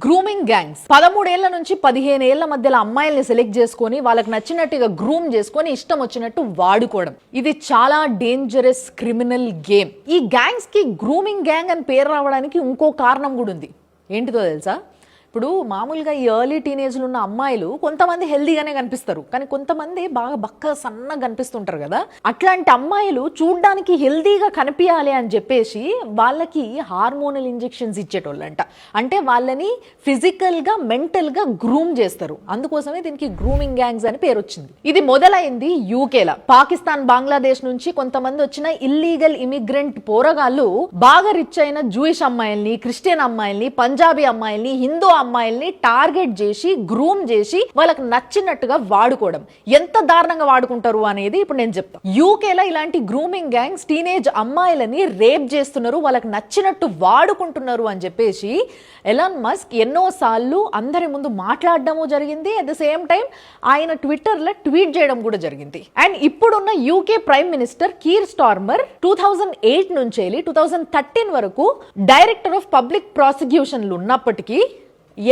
Grooming gangs 13 ఏళ్ల నుంచి 15 ఏళ్ల మధ్యలో అమ్మాయిల్ని సెలెక్ట్ చేసుకొని వాళ్ళకి నచ్చినట్టుగా గ్రూమ్ చేసుకొని ఇష్టం వచ్చినట్టు వాడుకోవడం. ఇది చాలా డేంజరస్ క్రిమినల్ గేమ్. ఈ గ్యాంగ్స్ కి గ్రూమింగ్ గ్యాంగ్ అని పేరు రావడానికి ఇంకో కారణం కూడా ఉంది. ఏంటిదో తెలుసా? ఇప్పుడు మామూలుగా ఈ ఎర్లీ టీనేజ్లో ఉన్న అమ్మాయిలు కొంతమంది హెల్దీగానే కనిపిస్తారు, కానీ కొంతమంది బాగా బక్క సన్నగా కనిపిస్తుంటారు కదా. అట్లాంటి అమ్మాయిలు చూడ్డానికి హెల్దీగా కనిపించాలి అని చెప్పేసి వాళ్ళకి హార్మోనల్ ఇంజెక్షన్స్ ఇచ్చేటోళ్ళంట. అంటే వాళ్ళని ఫిజికల్గా మెంటల్గా గ్రూమ్ చేస్తారు. అందుకోసమే దీనికి గ్రూమింగ్ గ్యాంగ్స్ అని పేరు వచ్చింది. ఇది మొదలైంది యూకేలో. పాకిస్తాన్, బంగ్లాదేశ్ నుంచి కొంతమంది వచ్చిన ఇల్లీగల్ ఇమిగ్రెంట్ పోరగాళ్ళు బాగా రిచ్ అయిన జూయిష్ అమ్మాయిల్ని, క్రిస్టియన్ అమ్మాయిల్ని, పంజాబీ అమ్మాయిల్ని, హిందూ అమ్మాయిల్ని టార్గెట్ చేసి గ్రూమ్ చేసి వాళ్ళకి నచ్చినట్టుగా వాడుకోవడం. ఎంత దారుణంగా వాడుకుంటారు అనేది ఇప్పుడు నేను చెప్తాను. యూకేలో ఇలాంటి గ్రూమింగ్ గ్యాంగ్స్ టీనేజ్ అమ్మాయిలని రేప్ చేస్తున్నారు, వాళ్ళకి నచ్చినట్టు వాడుకుంటున్నారు అని చెప్పేసి ఎలాన్ మస్క్ ఎన్నోసార్లు అందరి ముందు మాట్లాడడము జరిగింది. అట్ ద సేమ్ టైం ఆయన ట్విట్టర్లో ట్వీట్ చేయడం కూడా జరిగింది. అండ్ ఇప్పుడున్న UK prime minister Keir Starmer 2008 నుంచి 2013 వరకు డైరెక్టర్ ఆఫ్ పబ్లిక్ ప్రాసిక్యూషన్లు ఉన్నప్పటికీ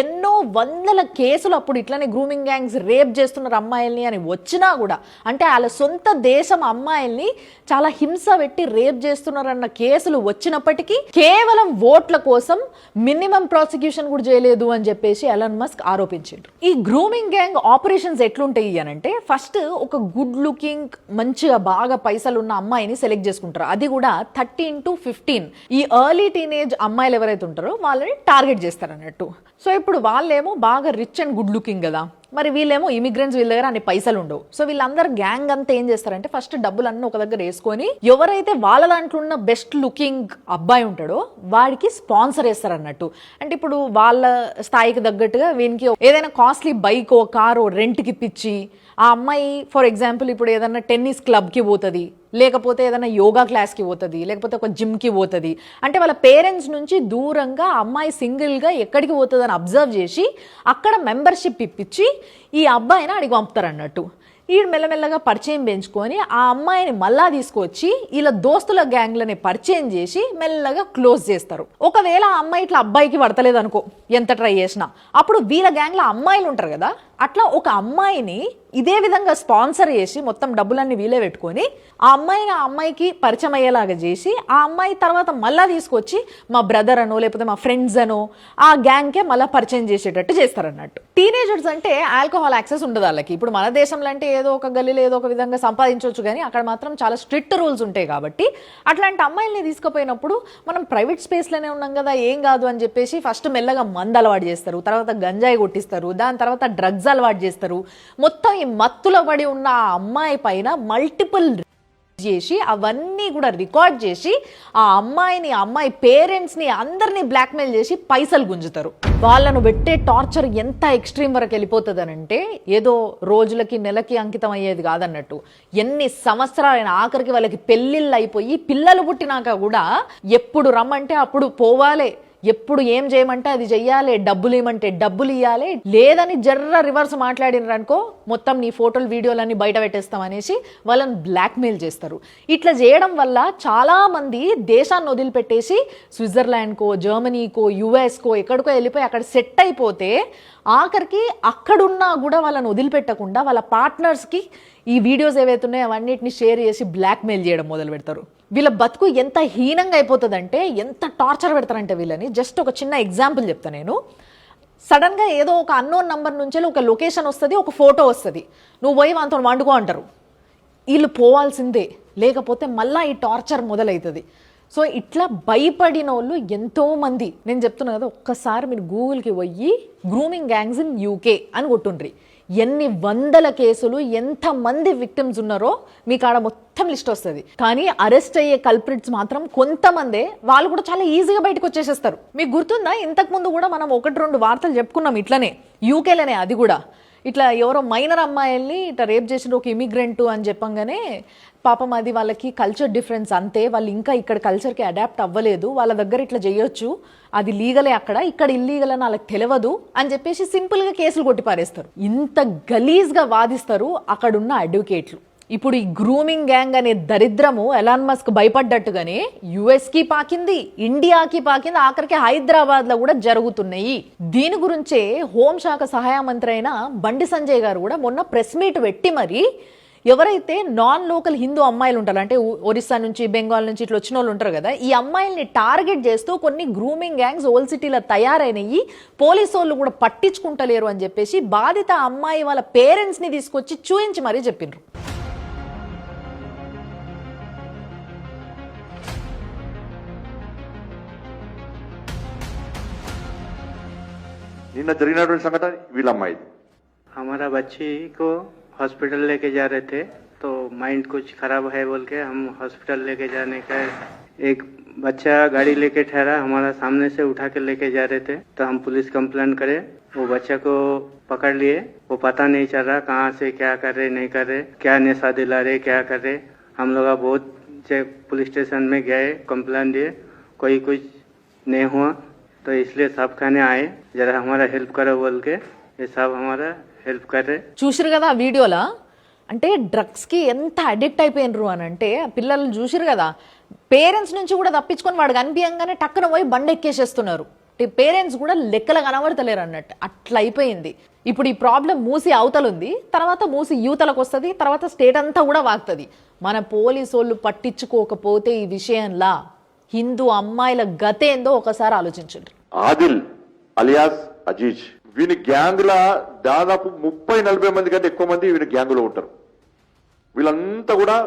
ఎన్నో వందల కేసులు అప్పుడు ఇట్లానే గ్రూమింగ్ గ్యాంగ్స్ రేప్ చేస్తున్నారు అమ్మాయిల్ని అని వచ్చినా కూడా, అంటే వాళ్ళ సొంత దేశం అమ్మాయిల్ని చాలా హింస పెట్టి రేప్ చేస్తున్నారన్న కేసులు వచ్చినప్పటికీ కేవలం ఓట్ల కోసం మినిమం ప్రాసిక్యూషన్ కూడా చేయలేదు అని చెప్పేసి ఎలాన్ మస్క్ ఆరోపించారు. ఈ గ్రూమింగ్ గ్యాంగ్ ఆపరేషన్స్ ఎట్లుంటాయి అంటే, ఫస్ట్ ఒక గుడ్ లుకింగ్ మంచిగా బాగా పైసలు ఉన్న అమ్మాయిని సెలెక్ట్ చేసుకుంటారు. అది కూడా 13 to 15 ఈ ఎర్లీ టీనేజ్ అమ్మాయిలు ఎవరైతే ఉంటారో వాళ్ళని టార్గెట్ చేస్తారు అన్నట్టు. సో ఇప్పుడు వాళ్ళేమో బాగా రిచ్ అండ్ గుడ్ లుకింగ్ కదా, మరి వీళ్ళేమో ఇమిగ్రెంట్స్, వీళ్ళ దగ్గర అన్ని పైసలు ఉండవు. సో వీళ్ళందరూ గ్యాంగ్ అంతా ఏం చేస్తారంటే, ఫస్ట్ డబ్బులన్నీ ఒక దగ్గర వేసుకొని ఎవరైతే వాళ్ళ దాంట్లో ఉన్న బెస్ట్ లుకింగ్ అబ్బాయి ఉంటాడో వాడికి స్పాన్సర్ చేస్తారు అన్నట్టు. అంటే ఇప్పుడు వాళ్ళ స్థాయికి తగ్గట్టుగా వీనికి ఏదైనా కాస్ట్లీ బైక్, కారు రెంట్కి ఇప్పించి ఆ అమ్మాయి ఫర్ ఎగ్జాంపుల్ ఇప్పుడు ఏదైనా టెన్నిస్ క్లబ్కి పోతుంది, లేకపోతే ఏదైనా యోగా క్లాస్కి పోతుంది, లేకపోతే ఒక జిమ్కి పోతుంది. అంటే వాళ్ళ పేరెంట్స్ నుంచి దూరంగా అమ్మాయి సింగిల్గా ఎక్కడికి పోతుంది అని అబ్జర్వ్ చేసి అక్కడ మెంబర్షిప్ ఇప్పించి ఈ అబ్బాయిని అడిగి పంపుతారు అన్నట్టు. వీడు మెల్లమెల్లగా పరిచయం పెంచుకొని ఆ అమ్మాయిని మళ్ళా తీసుకొచ్చి వీళ్ళ దోస్తుల గ్యాంగ్లని పరిచయం చేసి మెల్లగా క్లోజ్ చేస్తారు. ఒకవేళ ఆ అమ్మాయి ఇట్లా అబ్బాయికి పడతలేదు అనుకో, ఎంత ట్రై చేసినా, అప్పుడు వీళ్ళ గ్యాంగ్లో అమ్మాయిలు ఉంటారు కదా, అట్లా ఒక అమ్మాయిని ఇదే విధంగా స్పాన్సర్ చేసి మొత్తం డబ్బులన్నీ వీలే పెట్టుకొని ఆ అమ్మాయికి పరిచయం అయ్యేలాగా చేసి ఆ అమ్మాయి తర్వాత మళ్ళా తీసుకొచ్చి మా బ్రదర్ అనో లేకపోతే మా ఫ్రెండ్స్ అనో ఆ గ్యాంగ్కే మళ్ళీ పరిచయం చేసేటట్టు చేస్తారన్నట్టు. టీనేజర్స్ అంటే ఆల్కహాల్ యాక్సెస్ ఉండదు వాళ్ళకి. ఇప్పుడు మన దేశంలో అంటే ఏదో ఒక గల్లీలో ఏదో ఒక విధంగా సంపాదించవచ్చు, కానీ అక్కడ మాత్రం చాలా స్ట్రిక్ట్ రూల్స్ ఉంటాయి. కాబట్టి అట్లాంటి అమ్మాయిల్ని తీసుకుపోయినప్పుడు మనం ప్రైవేట్ స్పేస్లోనే ఉన్నాం కదా, ఏం కాదు అని చెప్పేసి ఫస్ట్ మెల్లగా మందు అలవాటు చేస్తారు, తర్వాత గంజాయి కొట్టిస్తారు, దాని తర్వాత డ్రగ్స్ అలవాటు చేస్తారు. మొత్తం ఈ మత్తులో పడి ఉన్న ఆ అమ్మాయి పైన మల్టిపుల్ చేసి అవన్నీ కూడా రికార్డ్ చేసి ఆ అమ్మాయి పేరెంట్స్ని అందరినీ బ్లాక్మెయిల్ చేసి పైసలు గుంజుతారు. వాళ్ళను పెట్టే టార్చర్ ఎంత ఎక్స్ట్రీమ్ వరకు వెళ్ళిపోతుంది అంటే ఏదో రోజులకి నెలకి అంకితం అయ్యేది కాదన్నట్టు. ఎన్ని సంవత్సరాలైన ఆఖరికి వాళ్ళకి పెళ్ళిళ్ళు అయిపోయి పిల్లలు పుట్టినాక కూడా ఎప్పుడు రమ్మంటే అప్పుడు పోవాలి, ఎప్పుడు ఏం చేయమంటే అది చెయ్యాలి, డబ్బులు ఇవ్వమంటే డబ్బులు ఇవ్వాలి, లేదని జర్ర రివర్స్ మాట్లాడినారు అనుకో మొత్తం నీ ఫోటోలు వీడియోలన్నీ బయట పెట్టేస్తాం అనేసి వాళ్ళని బ్లాక్మెయిల్ చేస్తారు. ఇట్లా చేయడం వల్ల చాలా మంది దేశాన్ని వదిలిపెట్టేసి స్విట్జర్లాండ్కో, జర్మనీకో, యుఎస్కో ఎక్కడికో వెళ్ళిపోయి అక్కడ సెట్ అయిపోతే ఆఖరికి అక్కడున్నా కూడా వాళ్ళని వదిలిపెట్టకుండా వాళ్ళ పార్ట్నర్స్కి ఈ వీడియోస్ ఏవైతే ఉన్నాయో అవన్నిటిని షేర్ చేసి బ్లాక్మెయిల్ చేయడం మొదలు పెడతారు. వీళ్ళ బతుకు ఎంత హీనంగా అయిపోతుందంటే, ఎంత టార్చర్ పెడతారంటే వీళ్ళని. జస్ట్ ఒక చిన్న ఎగ్జాంపుల్ చెప్తాను నేను. సడన్గా ఏదో ఒక అన్నోన్ నంబర్ నుంచి ఒక లొకేషన్ వస్తుంది, ఒక ఫోటో వస్తుంది, నువ్వు పోయి వాళ్ళతో వండుకో అంటారు. వీళ్ళు పోవాల్సిందే, లేకపోతే మళ్ళీ ఈ టార్చర్ మొదలవుతుంది. సో ఇట్లా భయపడిన వాళ్ళు ఎంతోమంది. నేను చెప్తున్నా కదా, ఒక్కసారి మీరు గూగుల్కి పోయి గ్రూమింగ్ గ్యాంగ్స్ ఇన్ యూకే అని కొట్టుండ్రి, ఎన్ని వందల కేసులు, ఎంతమంది విక్టిమ్స్ ఉన్నారో మీకు ఆడ మొత్తం లిస్ట్ వస్తుంది. కానీ అరెస్ట్ అయ్యే కల్ప్రిట్స్ మాత్రం కొంతమందే, వాళ్ళు కూడా చాలా ఈజీగా బయటకు వచ్చేసేస్తారు. మీకు గుర్తుందా, ఇంతకుముందు కూడా మనం 1-2 వార్తలు చెప్పుకున్నాం ఇట్లనే యూకేలోనే. అది కూడా ఇట్లా ఎవరో మైనర్ అమ్మాయిల్ని ఇట్లా రేప్ చేసిన ఒక ఇమిగ్రెంట్ అని చెప్పంగానే పాపం అది వాళ్ళకి కల్చర్ డిఫరెన్స్ అంతే, వాళ్ళు ఇంకా ఇక్కడ కల్చర్కి అడాప్ట్ అవ్వలేదు, వాళ్ళ దగ్గర ఇట్లా చేయొచ్చు, అది లీగలే అక్కడ, ఇక్కడ ఇల్లీగల్ అని వాళ్ళకి తెలియదు అని చెప్పేసి సింపుల్గా కేసులు కొట్టి పారేస్తారు. ఇంత గలీజ్గా వాదిస్తారు అక్కడున్న అడ్వకేట్లు. ఇప్పుడు ఈ గ్రూమింగ్ గ్యాంగ్ అనే దరిద్రము ఎలాన్ మస్క్ భయపడ్డట్టుగానే యుఎస్కి పాకింది, ఇండియాకి పాకింది, ఆఖరికి హైదరాబాద్లో కూడా జరుగుతున్నాయి. దీని గురించే హోంశాఖ సహాయ మంత్రి అయిన బండి సంజయ్ గారు కూడా మొన్న ప్రెస్ మీట్ పెట్టి మరి ఎవరైతే నాన్ లోకల్ హిందూ అమ్మాయిలు ఉంటారు, అంటే ఒరిస్సా నుంచి బెంగాల్ నుంచి ఇట్లా వచ్చిన వాళ్ళు ఉంటారు కదా, ఈ అమ్మాయిల్ని టార్గెట్ చేస్తూ కొన్ని గ్రూమింగ్ గ్యాంగ్స్ ఓల్డ్ సిటీలో తయారైనవి, పోలీసు వాళ్ళు కూడా పట్టించుకుంటలేరు అని చెప్పేసి బాధిత అమ్మాయి వాళ్ళ పేరెంట్స్ని తీసుకొచ్చి చూయించి మరీ చెప్పిండ్రు. నిన్న జరిగినటువంటి సంఘటన వీళ్ళ అమ్మాయి. हमारा बच्ची को हॉस्पिटल लेके जा रहे थे तो माइंड कुछ खराब है बोल के हम हॉस्पिटल लेके जाने का एक बच्चा गाड़ी लेके ठहरा हमारा सामने से उठा के लेके जा रहे थे तो हम पुलिस कंप्लेंट करे. वो बच्चा को पकड़ लिए. वो पता नहीं चल रहा कहाँ से क्या कर रहे नहीं कर रहे, क्या नशा दिला रहे क्या कर रहे. हम लोग बहुत पुलिस स्टेशन में गए, कंप्लेंट दिए, कोई कुछ नहीं हुआ. तो इसलिए सब खाने आए जरा हमारा हेल्प करो बोल के ये सब हमारा హెల్ప్ కరే. చూసిరు కదా ఆ వీడియోలో, అంటే డ్రగ్స్కి ఎంత అడిక్ట్ అయిపోయినరు అని అంటే పిల్లలు చూసిరు కదా, పేరెంట్స్ నుంచి కూడా తప్పించుకొని వాడు కనిపించగానే టక్కున పోయి బండి ఎక్కేసేస్తున్నారు. పేరెంట్స్ కూడా లెక్కలు కనబడతలేరు అన్నట్టు అట్లా అయిపోయింది. ఇప్పుడు ఈ ప్రాబ్లం మూసి అవతల ఉంది, తర్వాత మూసి యువతలకు వస్తుంది, తర్వాత స్టేట్ అంతా కూడా వాగుతుంది. మన పోలీసు వాళ్ళు పట్టించుకోకపోతే ఈ విషయంలా హిందూ అమ్మాయిల గతేందో ఒకసారి ఆలోచించండి. ఆదిల్ అలియాస్ అజీజ్ వీని గ్యాంగ్ లా దాదాపు 30-40 మంది కంటే ఎక్కువ మంది వీని గ్యాంగ్ లో ఉంటారు. వీళ్ళంతా కూడా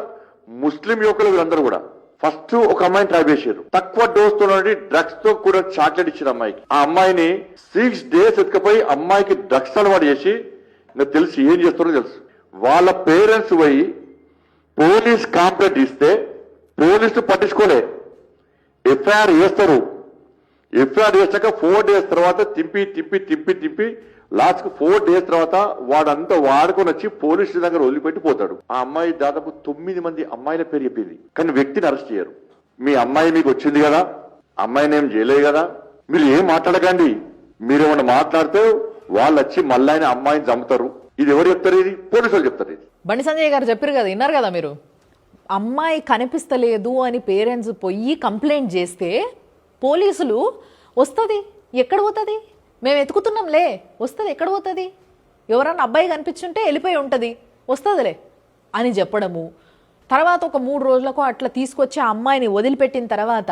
ముస్లిం యువకులు. వీళ్ళందరూ కూడా ఫస్ట్ ఒక అమ్మాయిని ట్రై చేశారు. తక్కువ డోస్ తో డ్రగ్స్ తో కూడా చాక్లెట్ ఇచ్చారు అమ్మాయికి. ఆ అమ్మాయిని 6 days ఎత్తుకపోయి అమ్మాయికి డ్రగ్స్ అలవాటు చేసి ఇంకా తెలిసి ఏం చేస్తారో తెలుసు. వాళ్ళ పేరెంట్స్ పోయి పోలీస్ కంప్లైంట్ ఇస్తే పోలీసులు పట్టించుకోలే. ఎఫ్ఐఆర్ చేస్తారు. ఎఫ్ఐఆర్ చేశాక 4 days తర్వాత తిప్పి లాస్ట్ కు 4 days తర్వాత వాడంతా వాడుకొని వచ్చి పోలీసుల దగ్గర వదిలిపెట్టి పోతాడు. ఆ అమ్మాయి దాదాపు 9 మంది అమ్మాయిల పేరు చెప్పింది, కానీ వ్యక్తిని అరెస్ట్ చేయరు. మీ అమ్మాయి మీకు వచ్చింది కదా, అమ్మాయిని ఏం చేయలేదు కదా, మీరు ఏం మాట్లాడకండి. మీరేమన్నా మాట్లాడితే వాళ్ళు వచ్చి మళ్ళీ ఆయన అమ్మాయిని చంపుతారు. ఇది ఎవరు చెప్తారు? ఇది పోలీసులు చెప్తారు. ఇది బండి సంజయ్ గారు చెప్పారు కదా, విన్నారు కదా మీరు. అమ్మాయి కనిపిస్తలేదు అని పేరెంట్స్ పోయి కంప్లైంట్ చేస్తే పోలీసులు వస్తుంది, ఎక్కడ పోతుంది, మేము ఎతుకుతున్నాంలే, వస్తుంది, ఎక్కడ పోతుంది, ఎవరన్నా అబ్బాయి కనిపించుంటే వెళ్ళిపోయి ఉంటుంది, వస్తుందిలే అని చెప్పడము. తర్వాత ఒక 3 రోజులకు అట్లా తీసుకొచ్చి ఆ అమ్మాయిని వదిలిపెట్టిన తర్వాత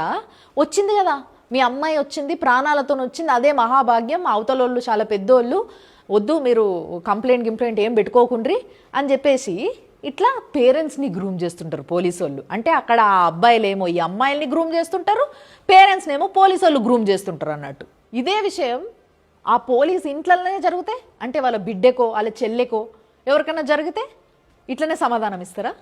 వచ్చింది కదా మీ అమ్మాయి వచ్చింది, ప్రాణాలతో వచ్చింది, అదే మహాభాగ్యం, అవతలోళ్ళు చాలా పెద్దోళ్ళు, వద్దు మీరు కంప్లైంట్ ఏం పెట్టుకోకుండ్రి అని చెప్పేసి ఇట్లా పేరెంట్స్ని గ్రూమ్ చేస్తుంటారు పోలీసు వాళ్ళు. అంటే అక్కడ ఆ అబ్బాయిలేమో ఈ అమ్మాయిల్ని గ్రూమ్ చేస్తుంటారు, పేరెంట్స్నేమో పోలీసు వాళ్ళు గ్రూమ్ చేస్తుంటారు అన్నట్టు. ఇదే విషయం ఆ పోలీస్ ఇంట్లోనే జరిగితే, అంటే వాళ్ళ బిడ్డకో వాళ్ళ చెల్లెకో ఎవరికైనా జరిగితే ఇట్లనే సమాధానం ఇస్తారా?